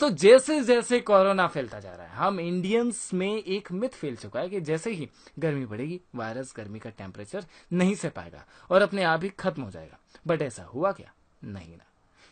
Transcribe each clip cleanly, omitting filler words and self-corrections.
दोस्तों जैसे जैसे कोरोना फैलता जा रहा है, हम इंडियंस में एक मिथ फैल चुका है कि जैसे ही गर्मी बढ़ेगी वायरस गर्मी का टेम्परेचर नहीं सह पाएगा और अपने आप ही खत्म हो जाएगा। बट ऐसा हुआ क्या? नहीं ना।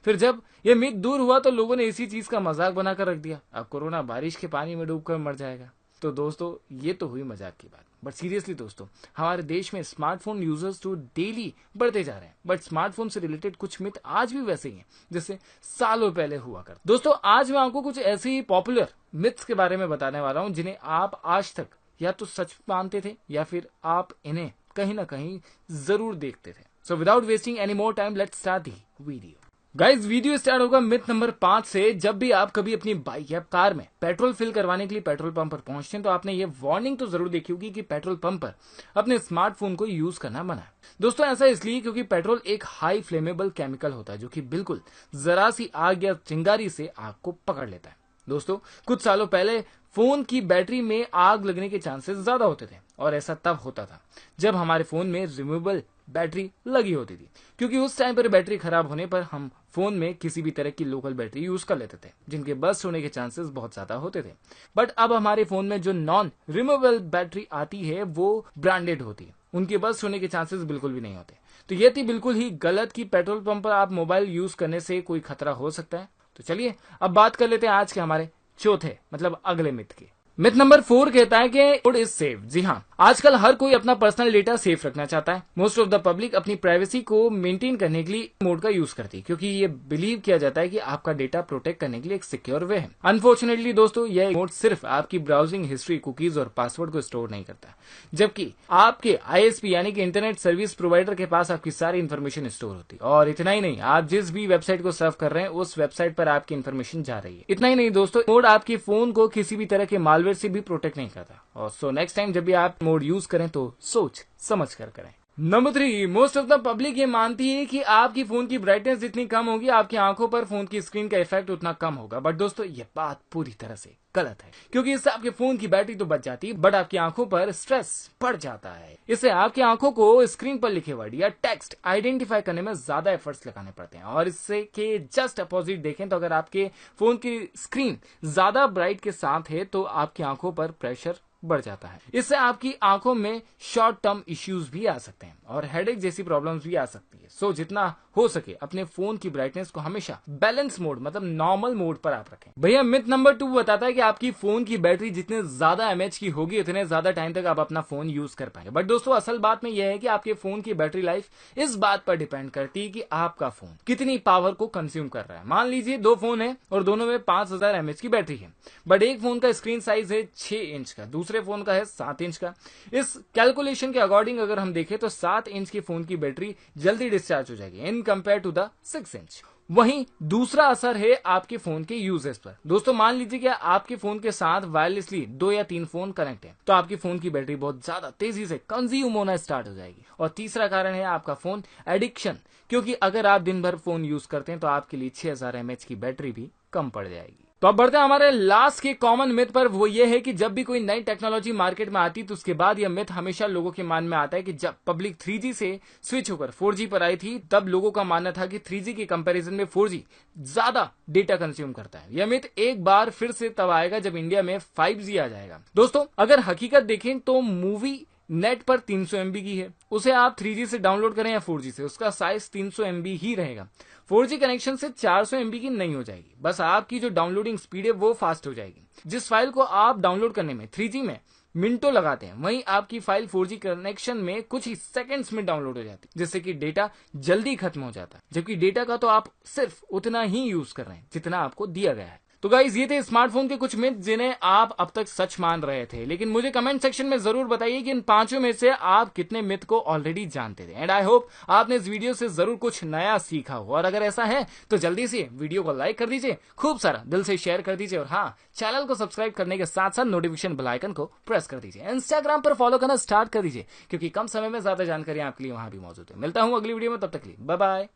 फिर जब ये मिथ दूर हुआ तो लोगों ने इसी चीज का मजाक बनाकर रख दिया, अब कोरोना बारिश के पानी में डूबकर मर जाएगा। तो दोस्तों ये तो हुई मजाक की बात, बट सीरियसली दोस्तों हमारे देश में स्मार्टफोन यूजर्स तो डेली बढ़ते जा रहे हैं, बट स्मार्टफोन से रिलेटेड कुछ मिथ आज भी वैसे ही हैं जैसे सालों पहले हुआ कर। दोस्तों आज मैं आपको कुछ ऐसे ही पॉपुलर मिथ्स के बारे में बताने वाला हूं जिन्हें आप आज तक या तो सच मानते थे या फिर आप इन्हें कहीं ना कहीं जरूर देखते थे। So without wasting any more time let's start the video. Guys video start होगा मिथ नंबर 5 से। जब भी आप कभी अपनी बाइक या कार में पेट्रोल फिल करवाने के लिए पेट्रोल पंप पर पहुंचते हैं तो आपने ये वार्निंग तो जरूर देखी होगी कि पेट्रोल पंप पर अपने स्मार्टफोन को यूज करना मना है। दोस्तों ऐसा इसलिए क्योंकि पेट्रोल एक हाई फ्लेमेबल केमिकल होता है जो कि बिल्कुल जरा सी आग या चिंगारी से आग को पकड़ लेता है। दोस्तों कुछ सालों पहले फोन की बैटरी में आग लगने के चांसेस ज्यादा होते थे और ऐसा तब होता था जब हमारे फोन में रिमूवेबल बैटरी लगी होती थी, क्योंकि उस टाइम पर बैटरी खराब होने पर हम फोन में किसी भी तरह की लोकल बैटरी यूज कर लेते थे जिनके बस्ट होने के चांसेस बहुत ज्यादा होते थे। बट अब हमारे फोन में जो नॉन रिमूवेबल बैटरी आती है वो ब्रांडेड होती है, उनके बस्ट होने के चांसेस बिल्कुल भी नहीं होते। तो ये थी बिल्कुल ही गलत कि पेट्रोल पंप पर आप मोबाइल यूज करने से कोई खतरा हो सकता है। तो चलिए अब बात कर लेते हैं आज के हमारे चौथे मतलब अगले मिथ की। मिथ नंबर 4 कहता है कि मोड इज सेफ। जी हाँ, आजकल हर कोई अपना पर्सनल डेटा सेफ रखना चाहता है। मोस्ट ऑफ द पब्लिक अपनी प्राइवेसी को मेंटेन करने के लिए मोड का यूज करती है क्योंकि ये बिलीव किया जाता है कि आपका डेटा प्रोटेक्ट करने के लिए एक सिक्योर वे है। अनफॉर्चुनेटली दोस्तों यह मोड सिर्फ आपकी ब्राउजिंग हिस्ट्री, कुकीज और पासवर्ड को स्टोर नहीं करता, जबकि आपके आईएसपी यानी कि इंटरनेट सर्विस प्रोवाइडर के पास आपकी सारी इन्फॉर्मेशन स्टोर होती है। और इतना ही नहीं, आप जिस भी वेबसाइट को सर्व कर रहे हैं उस वेबसाइट पर आपकी इन्फॉर्मेशन जा रही है। इतना ही नहीं दोस्तों, मोड आपके फोन को किसी भी तरह के मालवेयर से भी प्रोटेक्ट नहीं करता। और सो नेक्स्ट टाइम जब भी आप मोड यूज करें तो सोच समझ कर करें। Number 3, most of the public ये मानती है कि आपकी फोन की ब्राइटनेस जितनी कम होगी आपकी आंखों पर फोन की स्क्रीन का इफेक्ट उतना कम होगा। बट दोस्तों ये बात पूरी तरह से गलत है, क्योंकि इससे आपके फोन की बैटरी तो बच जाती है बट आपकी आंखों पर स्ट्रेस बढ़ जाता है। इससे आपकी आंखों को स्क्रीन पर लिखे वर्ड या टेक्स्ट आइडेंटिफाई करने में ज्यादा एफर्ट्स लगाने पड़ते हैं। और इससे के जस्ट अपोजिट देखें तो अगर आपके फोन की स्क्रीन ज्यादा ब्राइट के साथ है तो आपकी आंखों पर प्रेशर बढ़ जाता है। इससे आपकी आंखों में शॉर्ट टर्म इश्यूज भी आ सकते हैं और हेडेक जैसी प्रॉब्लम्स भी आ सकती है। सो जितना हो सके अपने फोन की ब्राइटनेस को हमेशा बैलेंस मोड मतलब नॉर्मल मोड पर आप रखें। भैया मिथ नंबर 2 बताता है कि आपकी फोन की बैटरी जितने ज्यादा एमएच की होगी उतने ज्यादा टाइम तक आप अपना फोन यूज कर पाएंगे। बट दोस्तों असल बात में यह है कि आपके फोन की बैटरी लाइफ इस बात पर डिपेंड करती है कि आपका फोन कितनी पावर को कंज्यूम कर रहा है। मान लीजिए 2 फोन है और दोनों में 5000 एमएच की बैटरी है, बट एक फोन का स्क्रीन साइज है 6 इंच का, दूसरे फोन का है 7 इंच का। इस कैलकुलेशन के अकॉर्डिंग अगर हम देखें तो 7 इंच के फोन की बैटरी जल्दी डिस्चार्ज हो जाएगी in compare to the 6 inch. वहीं दूसरा असर है आपके फोन के यूजेस पर। दोस्तों मान लीजिए कि आपके फोन के साथ वायरलेसली 2 या 3 फोन कनेक्ट है तो आपकी फोन की बैटरी बहुत ज्यादा तेजी से कंज्यूम होना स्टार्ट हो जाएगी। और तीसरा कारण है आपका फोन एडिक्शन, क्योंकि अगर आप दिन भर फोन यूज करते हैं तो आपके लिए 6000 एमएच की बैटरी भी कम पड़ जाएगी। तो अब बढ़ते हैं हमारे लास्ट के कॉमन मिथ पर। वो ये है कि जब भी कोई नई टेक्नोलॉजी मार्केट में आती तो उसके बाद यह मिथ हमेशा लोगों के मन में आता है कि जब पब्लिक 3G से स्विच होकर 4G पर आई थी तब लोगों का मानना था कि 3G के कंपैरिजन में 4G ज्यादा डेटा कंज्यूम करता है। यह मिथ एक बार फिर से तब आएगा जब इंडिया में 5G आ जाएगा। दोस्तों अगर हकीकत देखें तो मूवी नेट पर 300 MB की है, उसे आप 3G से डाउनलोड करें या 4G से, उसका साइज 300 MB ही रहेगा। 4G कनेक्शन से 400 MB की नहीं हो जाएगी, बस आपकी जो डाउनलोडिंग स्पीड है वो फास्ट हो जाएगी। जिस फाइल को आप डाउनलोड करने में 3G में मिनटों लगाते हैं वहीं आपकी फाइल 4G कनेक्शन में कुछ ही सेकंड्स में डाउनलोड हो जाती है, जिससे कि डेटा जल्दी खत्म हो जाता है, जबकि डेटा का तो आप सिर्फ उतना ही यूज कर रहे हैं जितना आपको दिया गया है। तो गाइज ये थे स्मार्टफोन के कुछ मिथ जिन्हें आप अब तक सच मान रहे थे, लेकिन मुझे कमेंट सेक्शन में जरूर बताइए कि इन 5 में से आप कितने मिथ को ऑलरेडी जानते थे। एंड आई होप आपने इस वीडियो से जरूर कुछ नया सीखा हो, और अगर ऐसा है तो जल्दी से वीडियो को लाइक कर दीजिए, खूब सारा दिल से शेयर कर दीजिए, और हाँ चैनल को सब्सक्राइब करने के साथ साथ नोटिफिकेशन बेल आइकन को प्रेस कर दीजिए। इंस्टाग्राम पर फॉलो करना स्टार्ट कर दीजिए क्योंकि कम समय में ज्यादा जानकारी आपके लिए वहां भी मौजूद है। मिलता हूं अगली वीडियो में, तब तक के लिए बाय बाय।